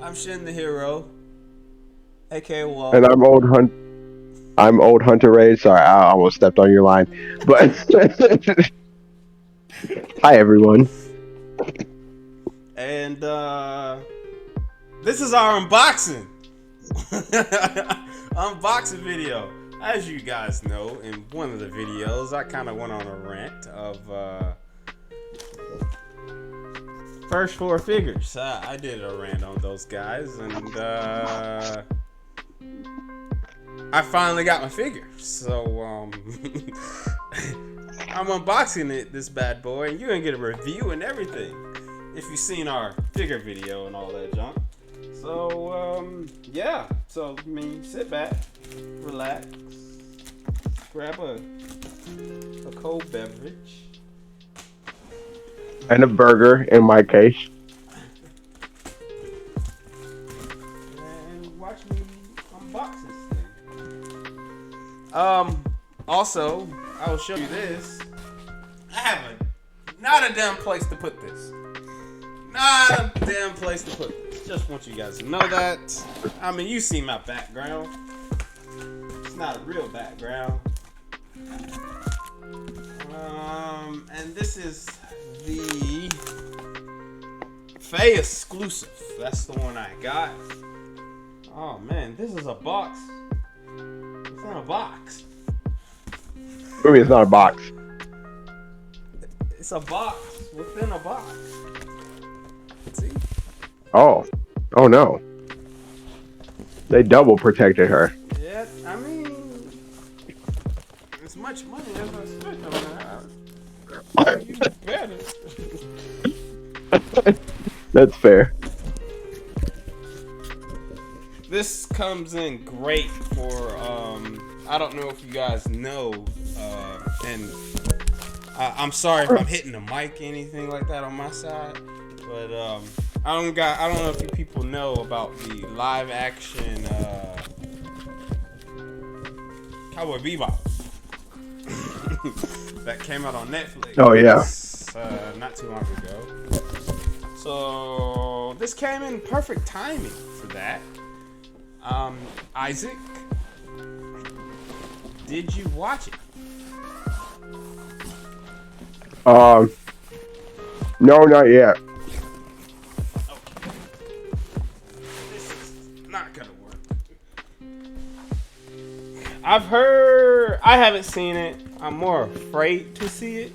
I'm Shin the Hero, aka Wall. And I'm old Hunter Ray. Sorry, I almost stepped on your line. But hi everyone. And this is our unboxing. Unboxing video. As you guys know, in one of the videos, I kind of went on a rant of first four figures. I did a rant on those guys, and I finally got my figure. So I'm unboxing this bad boy, and you're gonna get a review and everything if you've seen our figure video and all that junk. So yeah. So I mean, sit back, relax, grab a cold beverage. And a burger in my case. And watch me unbox this thing. Also, I will show you this. I have not a damn place to put this. Not a damn place to put this. Just want you guys to know that. I mean, you see my background. It's not a real background. And this is the Faye exclusive. That's the one I got. Oh man, this is a box. It's not a box. I mean, it's not a box. It's a box within a box. See? Oh no. They double protected her. Yeah, I mean, as much money as I spent on that. You better. That's fair. This comes in great for I don't know if you guys know, and I'm sorry if I'm hitting the mic anything like that on my side, but I don't know if you people know about the live action Cowboy Bebop that came out on Netflix. Oh yeah. Not too long ago. So this came in perfect timing for that. Isaac, did you watch it? No, not yet. Okay. This is not gonna work. I've heard. I haven't seen it. I'm more afraid to see it.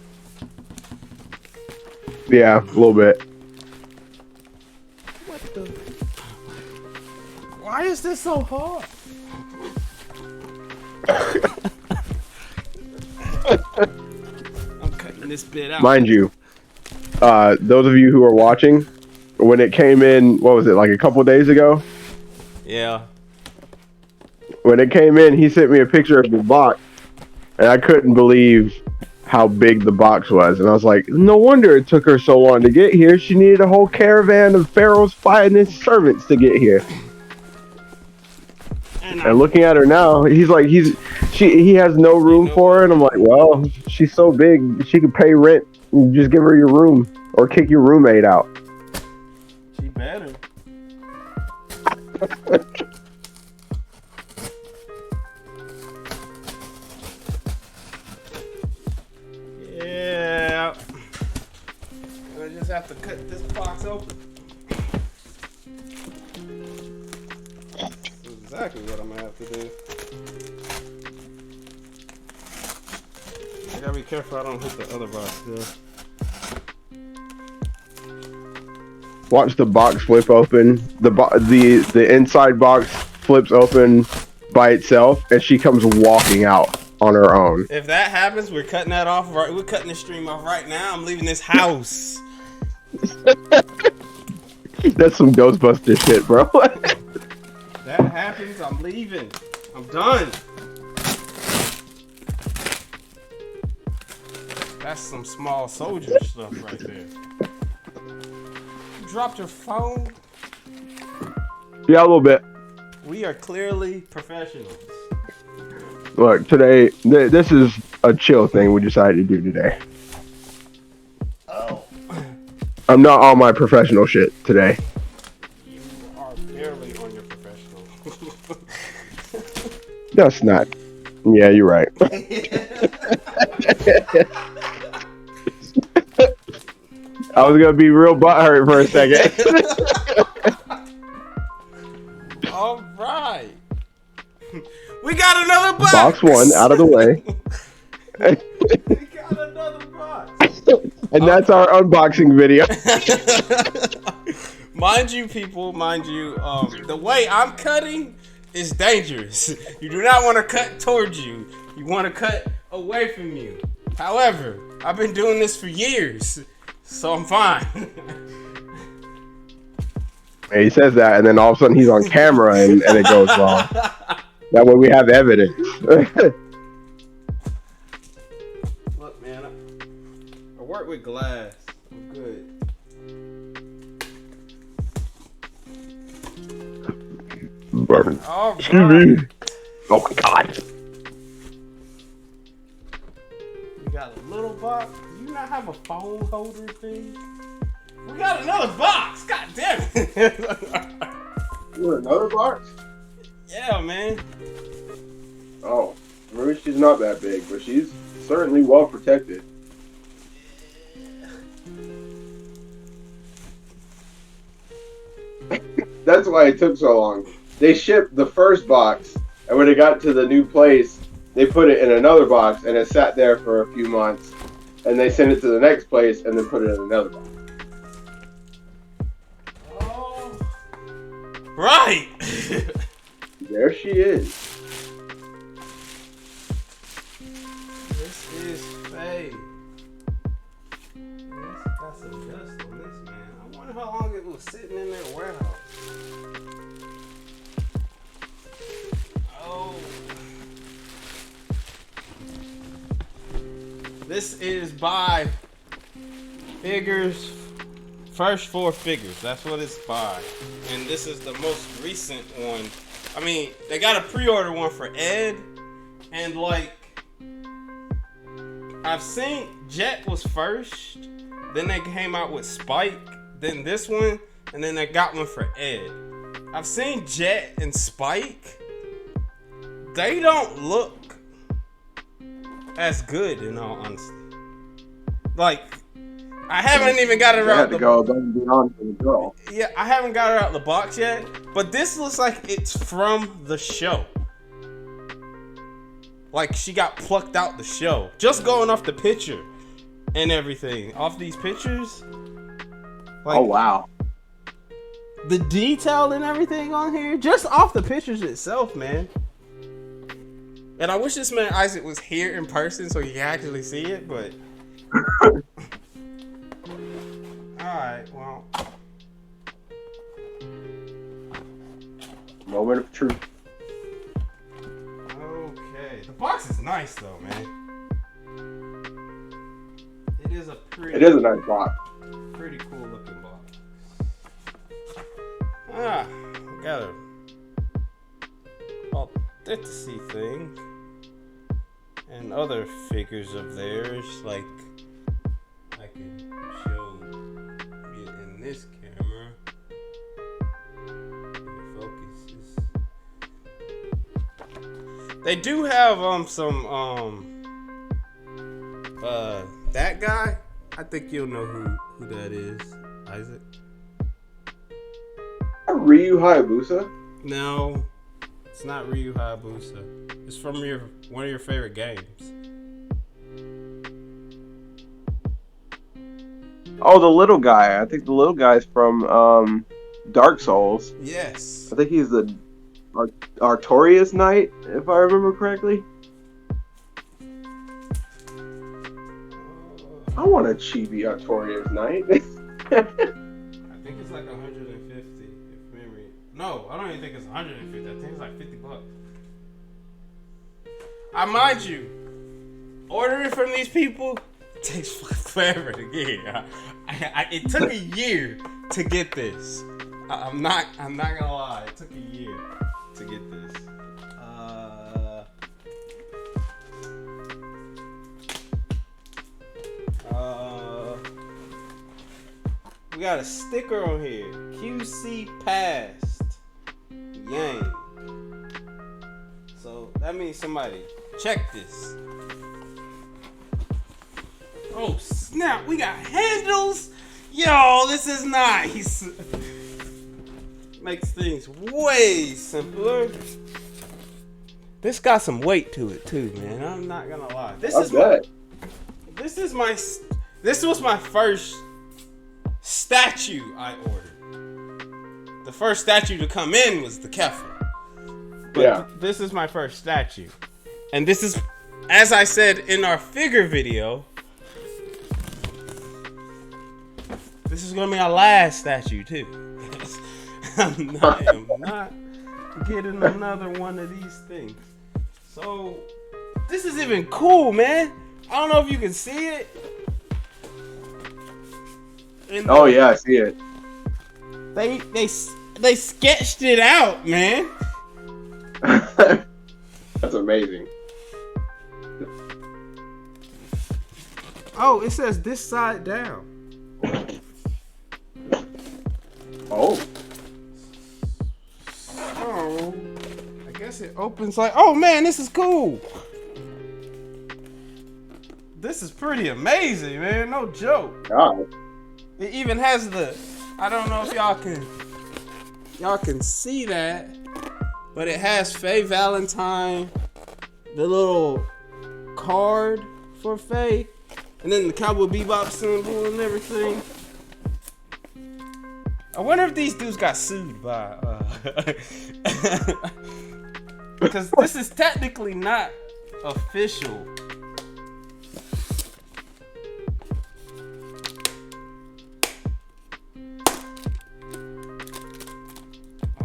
Yeah, a little bit. What the? Why is this so hard? I'm cutting this bit out. Mind you, those of you who are watching, when it came in, what was it, like a couple days ago? Yeah. When it came in, he sent me a picture of the box, and I couldn't believe how big the box was. And I was like, no wonder it took her so long to get here. She needed a whole caravan of Pharaoh's finest servants to get here. And looking at her now, he has no room for her, and I'm like, well, she's so big, she could pay rent. Just give her your room, or kick your roommate out. She better. Yeah. I just have to cut this box open. That's exactly what I'm gonna have to do. I gotta be careful I don't hit the other box there. Watch the box flip open. The inside box flips open by itself, and she comes walking out on her own. If that happens, we're cutting that off. Right, we're cutting the stream off right now. I'm leaving this house. That's some Ghostbuster shit, bro. That happens, I'm leaving. I'm done. That's some small soldier stuff right there. You dropped your phone? Yeah, a little bit. We are clearly professionals. Look, today, this is a chill thing we decided to do today. Oh. I'm not on my professional shit today. You are are barely on your professional. That's not. Yeah, you're right. I was gonna be real butthurt for a second. All right. We got another box. Box 1 out of the way. We got another box. And that's our unboxing video. Mind you, people, the way I'm cutting is dangerous. You do not want to cut towards you. You want to cut away from you. However, I've been doing this for years, so I'm fine. He says that, and then all of a sudden he's on camera, and it goes wrong. That way we have evidence. Look, man, I work with glass. I'm good. All Excuse me. Oh my God. We got a little box. Do you not have a phone holder thing? We got another box. God damn it. You another box? Yeah, man. Oh, maybe she's not that big, but she's certainly well protected. That's why it took so long. They shipped the first box, and when it got to the new place, they put it in another box, and it sat there for a few months. And they sent it to the next place, and then put it in another box. Oh, right. There she is. This is Faye. This got some dust on this, man. I wonder how long it was sitting in their warehouse. Oh. This is by Figures, first 4 figures. That's what it's by. And this is the most recent one. I mean, they got a pre-order one for Ed. And like, I've seen Jet was first. Then they came out with Spike. Then this one. And then they got one for Ed. I've seen Jet and Spike. They don't look as good, in all honesty. Like, I haven't even got it out. To go above and beyond for the girl. Yeah, I haven't got her out the box yet. But this looks like it's from the show. Like she got plucked out the show. Just going off the picture and everything. Off these pictures. Like, oh wow. The detail and everything on here. Just off the pictures itself, man. And I wish this man Isaac was here in person so he could actually see it, but alright, well. Moment of truth. Okay. The box is nice though, man. It is a nice box. Pretty cool looking box. Ah, got a authenticity thing. And other figures of theirs, like I can show it in this camera. It focuses. They do have some that guy. I think you'll know who that is, Isaac. Ryu Hayabusa? No, it's not Ryu Hayabusa. It's from one of your favorite games. Oh, the little guy. I think the little guy's from Dark Souls. Yes. I think he's the Artorias Knight, if I remember correctly. I want a chibi Artorias Knight. I think it's like 150, if memory. No, I don't even think it's 150. I think it's like $50. I mind you, ordering from these people takes forever to get here. It took a year to get this. I'm not gonna lie. It took a year to get this. We got a sticker on here. QC passed. yang. So that means somebody check this. Oh snap, we got handles. Yo, this is nice. Makes things way simpler. This got some weight to it too, man. I'm not gonna lie. This was my first statue I ordered. The first statue to come in was the Kefir. But this is my first statue. And this is, as I said in our figure video, this is gonna be our last statue too. I am not getting another one of these things. So this is even cool, man. I don't know if you can see it. Oh yeah, I see it. They sketched it out, man. That's amazing. Oh, it says this side down. Oh. So, I guess it opens like, oh man, this is cool. This is pretty amazing, man. No joke. God. It even has the, I don't know if y'all can see that, but it has Faye Valentine, the little card for Faye, and then the Cowboy Bebop symbol and everything. I wonder if these dudes got sued by, because this is technically not official.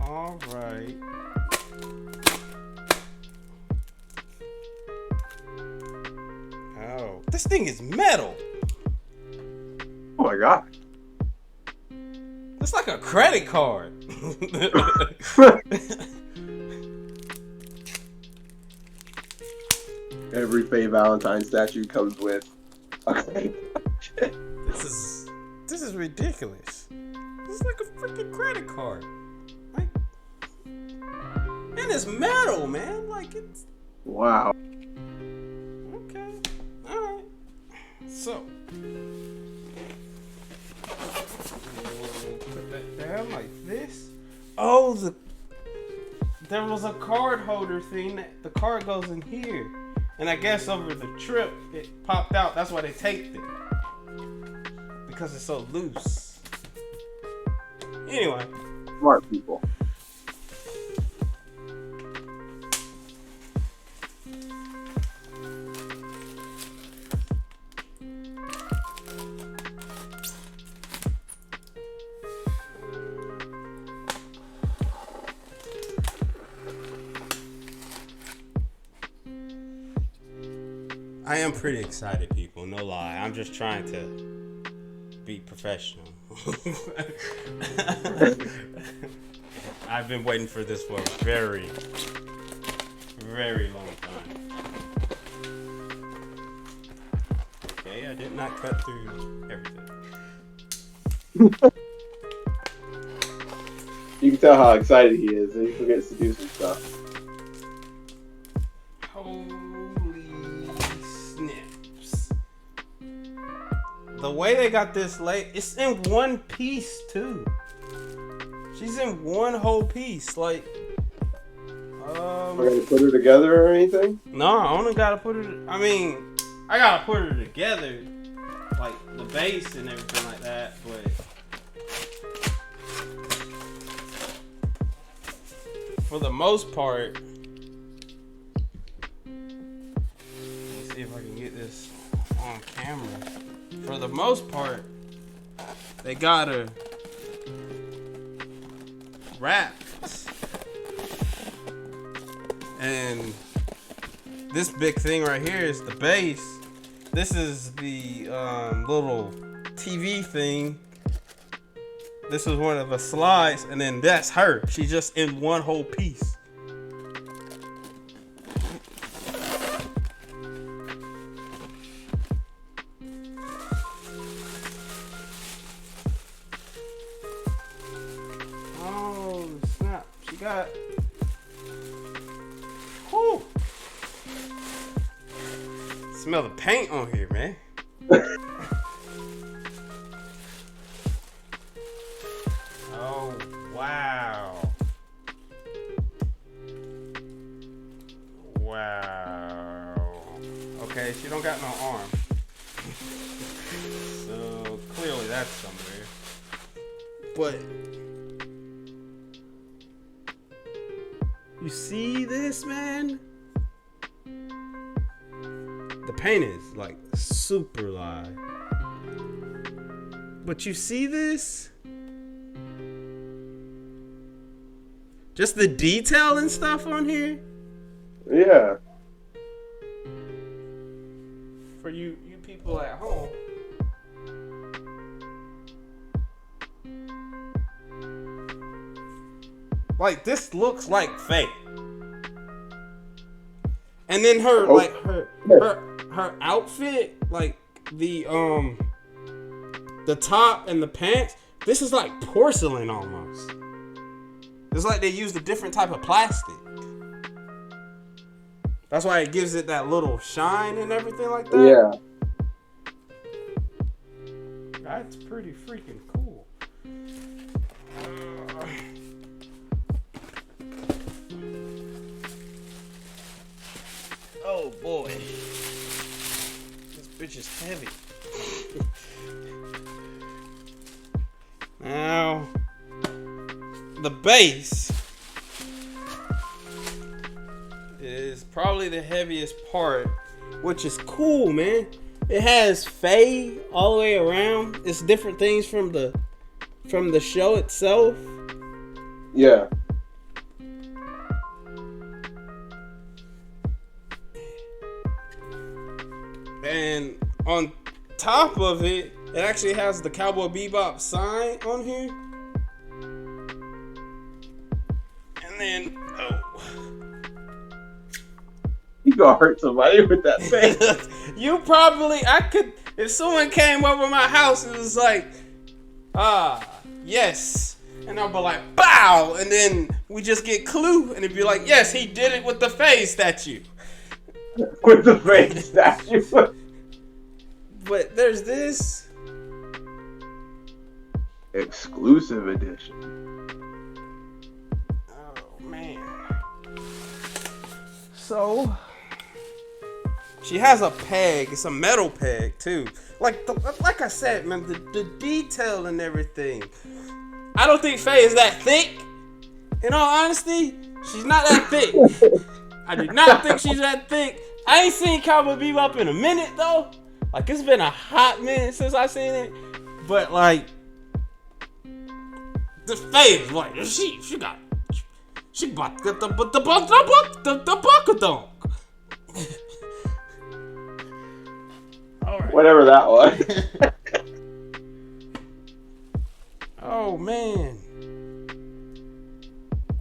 All right. Oh, this thing is metal. Oh my god. It's like a credit card. Every Faye Valentine statue comes with. This is ridiculous. This is like a freaking credit card. Like, and it's metal, man. Like it's. Wow. Okay. All right. So. Put that down like this. Oh, there was a card holder thing that the card goes in here. And I guess over the trip, it popped out. That's why they taped it. Because it's so loose. Anyway. Smart people. I am pretty excited, people. No lie. I'm just trying to be professional. I've been waiting for this for a very, very long time. Okay, I did not cut through everything. You can tell how excited he is, and he forgets to do some stuff. The way they got this late, it's in one piece too. She's in one whole piece, like. We're gonna put her together or anything? No, I only gotta put her. I mean, I gotta put her together, like the base and everything like that. But for the most part, let me see if I can get this on camera. For the most part, they got her wrapped. And this big thing right here is the base. This is the little TV thing. This is one of the slides, and then that's her. She's just in one whole piece. Oh snap! She got. Whew. Smell the paint on here, man. Oh, wow. Wow. Okay, she don't got no arm. So, clearly that's somewhere. But, you see this, man? The paint is, like, super live. But you see this? Just the detail and stuff on here? Yeah. For you people at home. Like, this looks like Faye. And then her, like, her outfit, like, the top and the pants, this is like porcelain almost. It's like they used a different type of plastic. That's why it gives it that little shine and everything like that. Yeah. That's pretty freaking cool. Oh boy. This bitch is heavy. Now, the base is probably the heaviest part, which is cool, man. It has Faye all the way around. It's different things from the show itself. Yeah. And on top of it, it actually has the Cowboy Bebop sign on here. And then, You gonna hurt somebody with that face. I could, if someone came over my house and was like, yes. And I'll be like, bow. And then we just get Clue. And it'd be like, yes, he did it with the Faye statue. With the Faye statue. But there's this. Exclusive edition. Oh, man. So, she has a peg. It's a metal peg, too. Like I said, man, the detail and everything. I don't think Faye is that thick. In all honesty, she's not that thick. I do not think she's that thick. I ain't seen Cowboy Bebop in a minute, though. Like, it's been a hot minute since I seen it. But, like, the Faye is like, she about to get the buckadonk. Alright. Whatever that was. Oh, man.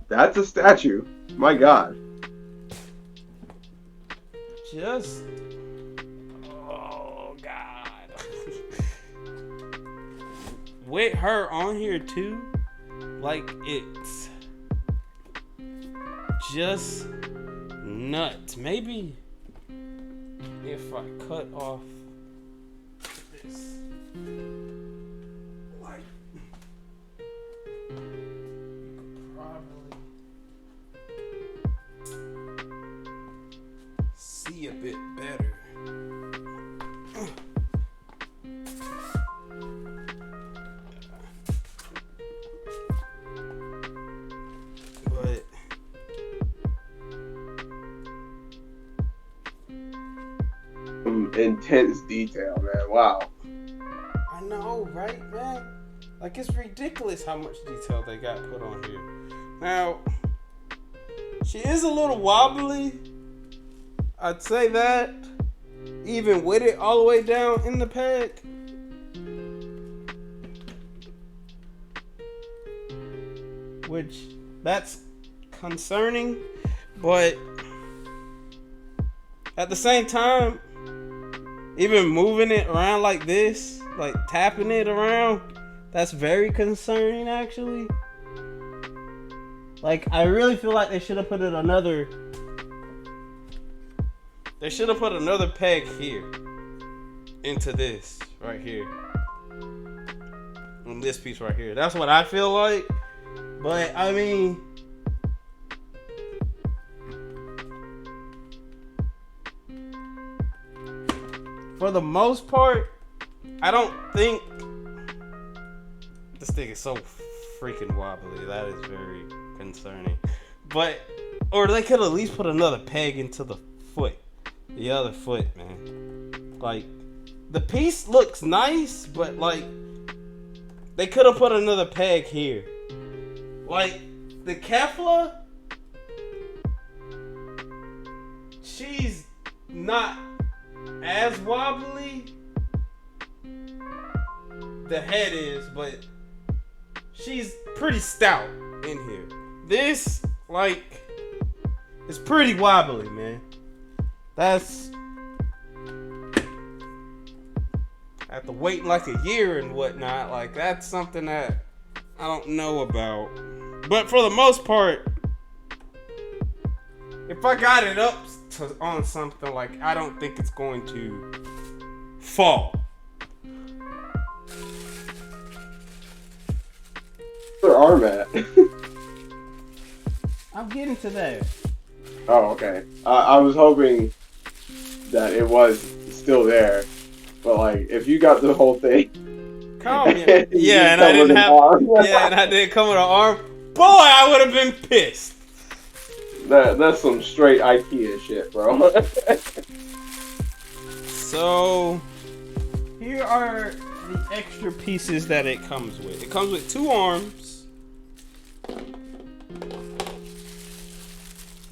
That's a statue. My God. Just. Oh, God. With her on here, too. Like, it's just nuts. Maybe if I cut off this. Like, you could probably see a bit better. But Some intense detail, man. Wow. I know, right, man? Like, it's ridiculous how much detail they got put on here. Now, she is a little wobbly. I'd say that. Even with it all the way down in the peg. Which, that's concerning. But at the same time, even moving it around like this, like tapping it around, that's very concerning, actually. Like, I really feel like they should have put another. They should have put another peg here into this right here. On this piece right here. That's what I feel like. But I mean, for the most part, I don't think this thing is so freaking wobbly. That is very concerning. But, or they could at least put another peg into the foot. The other foot, man. Like, the piece looks nice, but like, they could have put another peg here. Like, the Kefla, she's not as wobbly. The head is, but she's pretty stout in here. This, like, is pretty wobbly, man. That's, I have to wait like a year and whatnot. Like, that's something that I don't know about. But for the most part, if I got it up on something, like, I don't think it's going to fall. Where's your arm at? I'm getting to that. Oh, okay. I was hoping that it was still there, but like, if you got the whole thing, yeah, and I didn't have, and I didn't come with an arm. Boy, I would have been pissed. That's some straight IKEA shit, bro. So, here are the extra pieces that it comes with. It comes with 2 arms.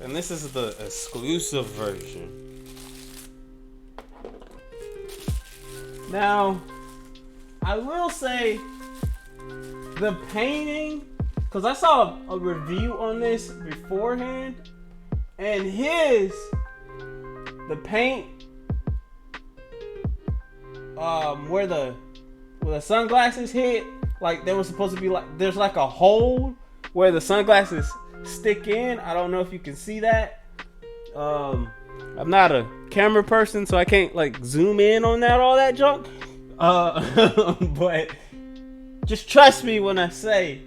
And this is the exclusive version. Now, I will say the painting, because I saw a review on this beforehand, and the paint, where the sunglasses hit, like there was supposed to be like, there's like a hole where the sunglasses stick in. I don't know if you can see that. I'm not a camera person, so I can't like zoom in on all that junk. But just trust me when I say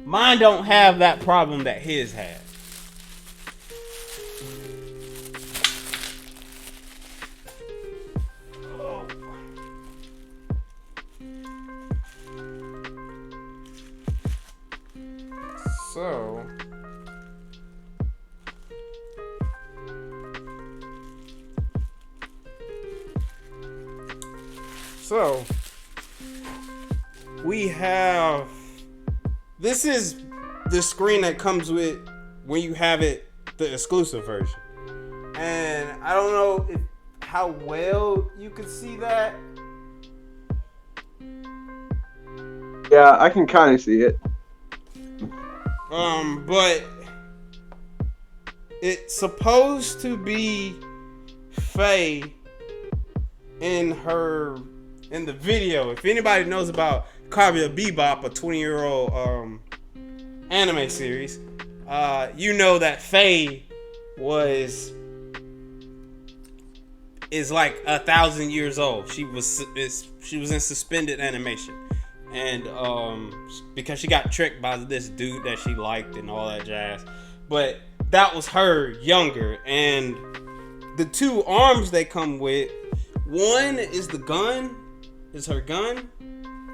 mine don't have that problem that his had. So we have, this is the screen that comes with when you have it, the exclusive version. And I don't know how well you can see that. Yeah, I can kind of see it. But it's supposed to be Faye in the video. If anybody knows about Cowboy Bebop, a 20-year-old anime series, you know that Faye is like 1,000 years old. She was in suspended animation, and because she got tricked by this dude that she liked and all that jazz. But that was her younger, and the 2 arms they come with, one is the gun, is her gun.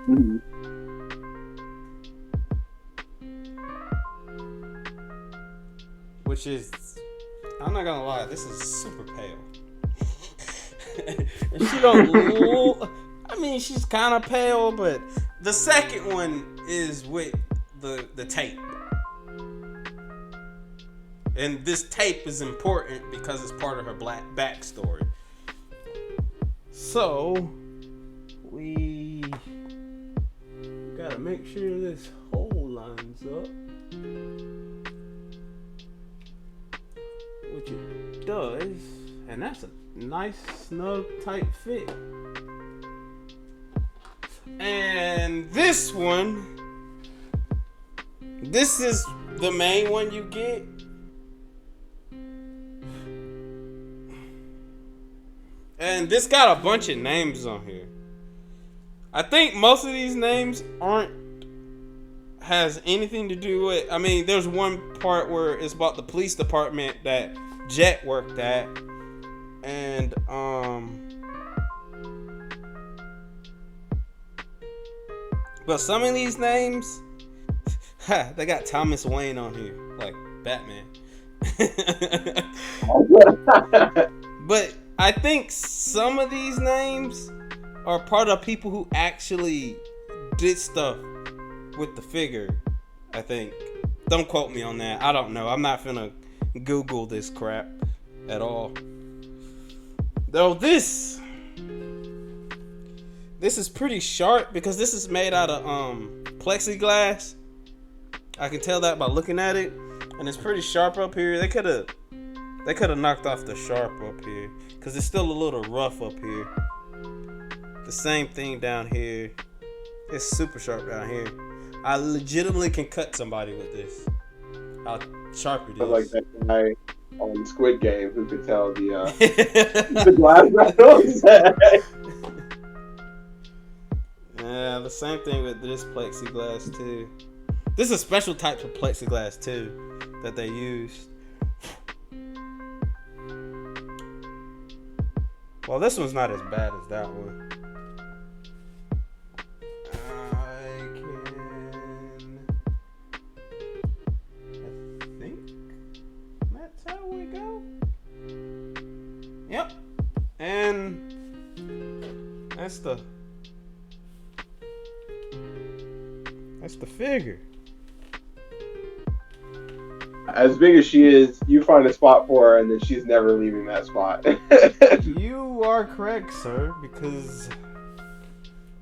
Mm-hmm. Which is, I'm not gonna lie, this is super pale. And she don't I mean, she's kind of pale, but the second one is with the tape. And this tape is important because it's part of her black backstory. So, we gotta make sure this hole lines up. Which it does. And that's a nice, snug, tight fit. And this one this is the main one you get. And this got a bunch of names on here. I think most of these names has anything to do with. I mean, there's one part where it's about the police department that Jet worked at, and but some of these names, they got Thomas Wayne on here, like Batman. But I think some of these names are part of people who actually did stuff with the figure, I think. Don't quote me on that. I don't know. I'm not finna Google this crap at all. Though this is pretty sharp because this is made out of plexiglass. I can tell that by looking at it, and it's pretty sharp up here. They could have knocked off the sharp up here because it's still a little rough up here. The same thing down here. It's super sharp down here. I legitimately can cut somebody with this. How sharp it is. Like that guy on Squid Game who could tell the the glass rattles. Yeah, the same thing with this plexiglass too. This is a special type of plexiglass too that they used. Well, this one's not as bad as that one. I think that's how we go. Yep. And that's the figure. As big as she is, you find a spot for her, and then she's never leaving that spot. You are correct, sir, because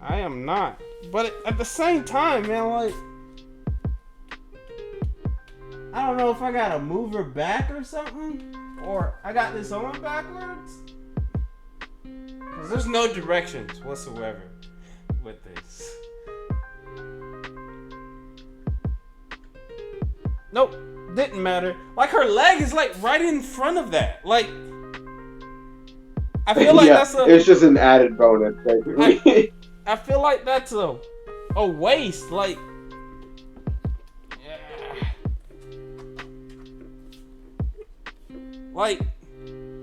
I am not. But at the same time, man, like, I don't know if I gotta move her back or something, or I got this on backwards. Because there's no directions whatsoever with this. Nope. Didn't matter. Like, her leg is like right in front of that. Like, I feel like that's it's just an added bonus, basically. I feel like that's a waste. Like, yeah. Like,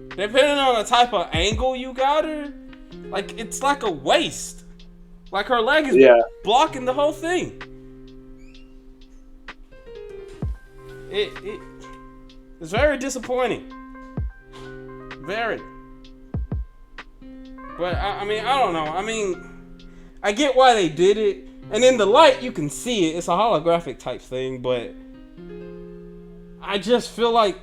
depending on the type of angle you got her, like, it's like a waste. Like, her leg is blocking the whole thing. It's very disappointing. Very. But I mean, I don't know. I mean, I get why they did it. And in the light, you can see it. It's a holographic type thing. But I just feel like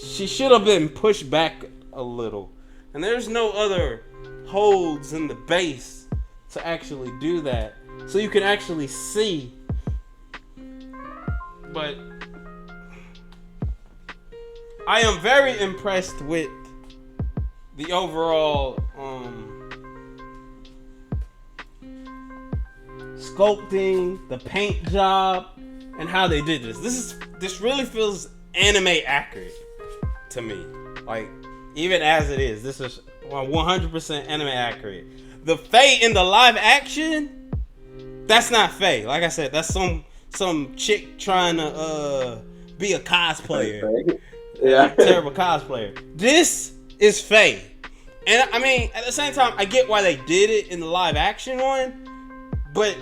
she should have been pushed back a little. And there's no other holds in the base to actually do that. So you can actually see. But I am very impressed with the overall sculpting, the paint job, and how they did this. This really feels anime accurate to me. Like, even as it is, this is 100% anime accurate. The Faye in the live action, that's not Faye. Like I said, that's some chick trying to be a cosplayer. Yeah. Terrible cosplayer. This is Faye. And I mean, at the same time, I get why they did it in the live action one. But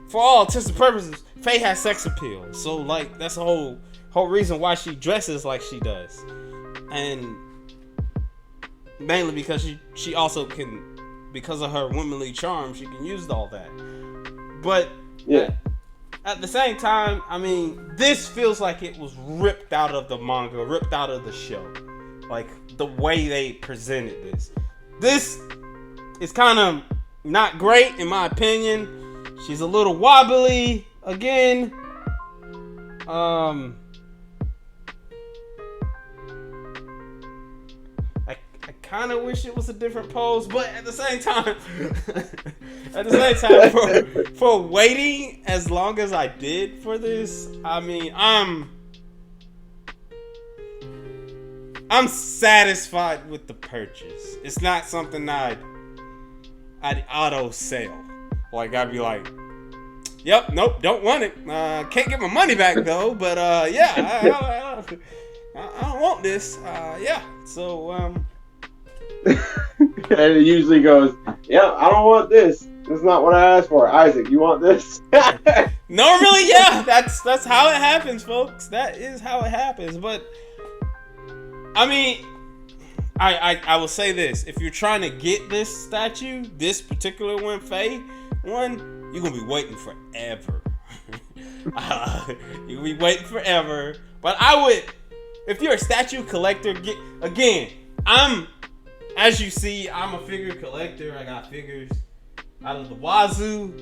for all intents and purposes, Faye has sex appeal. So, like, that's the whole reason why she dresses like she does. And mainly because she also can, because of her womanly charm, she can use all that. But yeah. At the same time, I mean, this feels like it was ripped out of the manga, ripped out of the show. Like, the way they presented this. This is kind of not great, in my opinion. She's a little wobbly, again. I kind of wish it was a different pose, but at the same time, for waiting as long as I did for this, I mean, I'm satisfied with the purchase. It's not something I'd auto sell. Like I'd be like, yep, nope, don't want it. Can't get my money back though. But yeah, I don't want this. Yeah, so and it usually goes, yeah, I don't want this. That's not what I asked for. Isaac, you want this? normally, yeah, that's how it happens, folks. That is how it happens. But I mean, I will say this: if you're trying to get this statue, this particular one, Faye one, you're gonna be waiting forever. You'll be waiting forever. But I would, if you're a statue collector, as you see, I'm a figure collector. I got figures out of the wazoo.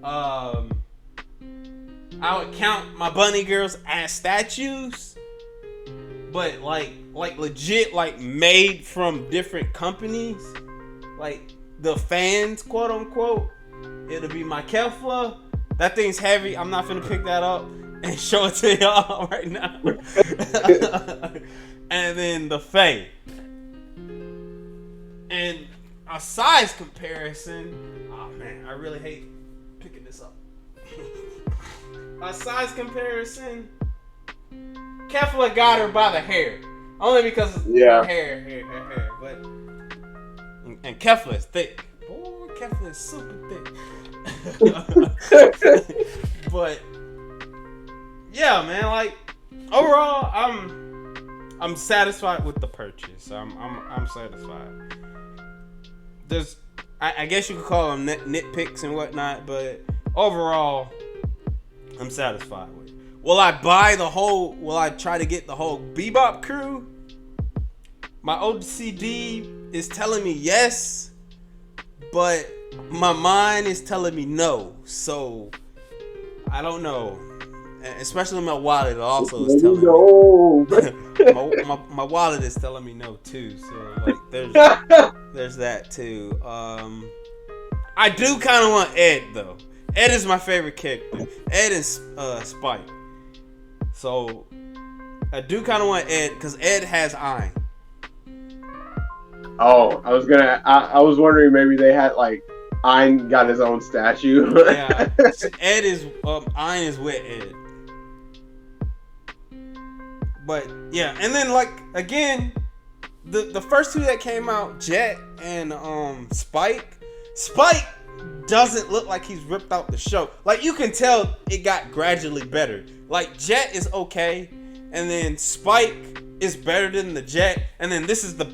I would count my bunny girls as statues, but like legit, like made from different companies. Like the fans, quote unquote. It'll be my Kefla. That thing's heavy. I'm not finna pick that up and show it to y'all right now. And then the Faye. And a size comparison. Oh man, I really hate picking this up. A size comparison. Kefla got her by the hair. Only because of her hair. But and Kefla is thick. Boy, Kefla is super thick. But yeah, man, like overall, I'm satisfied with the purchase. I'm satisfied. There's, I guess you could call them nitpicks and whatnot, but overall, I'm satisfied with it. Will I try to get the whole Bebop crew? My OCD is telling me yes, but my mind is telling me no. So I don't know. Especially my wallet also is telling me. my wallet is telling me no too. So like there's that too. I do kind of want Ed though. Ed is my favorite character. Ed is Spike. So I do kind of want Ed because Ed has Ein. Oh, I was wondering maybe they had like Ein got his own statue. Yeah, Ed is Ein is with Ed. But yeah, and then like again, the first two that came out, Jet and Spike doesn't look like he's ripped out the show. Like you can tell it got gradually better. Like Jet is okay, and then Spike is better than the Jet, and then this is the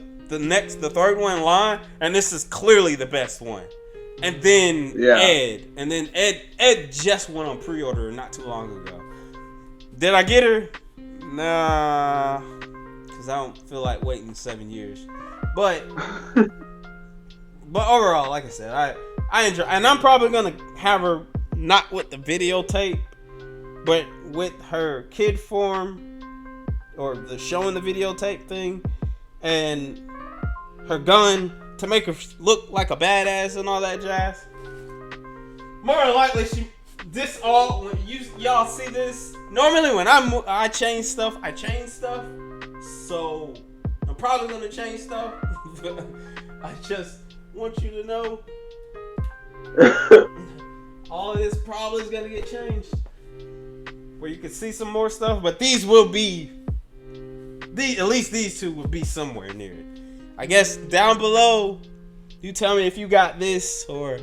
third one in line, and this is clearly the best one. And then Ed, and then Ed just went on pre-order not too long ago. Did I get her? Nah, because I don't feel like waiting 7 years. But overall, like I said, I enjoy, and I'm probably gonna have her not with the videotape, but with her kid form or the showing the videotape thing, and her gun to make her look like a badass and all that jazz. More than likely, when y'all see this. Normally, when I change stuff, So I'm probably gonna change stuff. I just want you to know, all of this probably is gonna get changed, where you can see some more stuff. But these will be, at least these two will be somewhere near it. I guess down below, you tell me if you got this or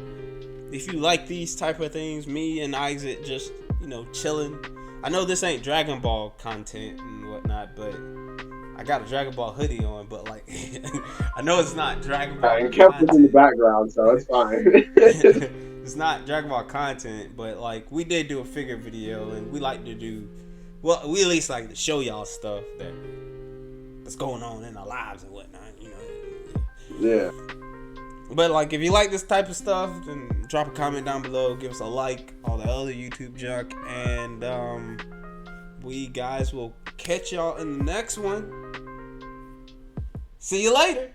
if you like these type of things. Me and Isaac just, chilling. I know this ain't Dragon Ball content and whatnot, but I got a Dragon Ball hoodie on. But like, I know it's not Dragon Ball. And kept it in the background, so it's fine. It's not Dragon Ball content, but like we did do a figure video, and we like to do, well, we at least like to show y'all stuff that's going on in our lives and whatnot. Yeah. But like, if you like this type of stuff, then drop a comment down below, give us a like, all the other YouTube junk, and we guys will catch y'all in the next one. See you later.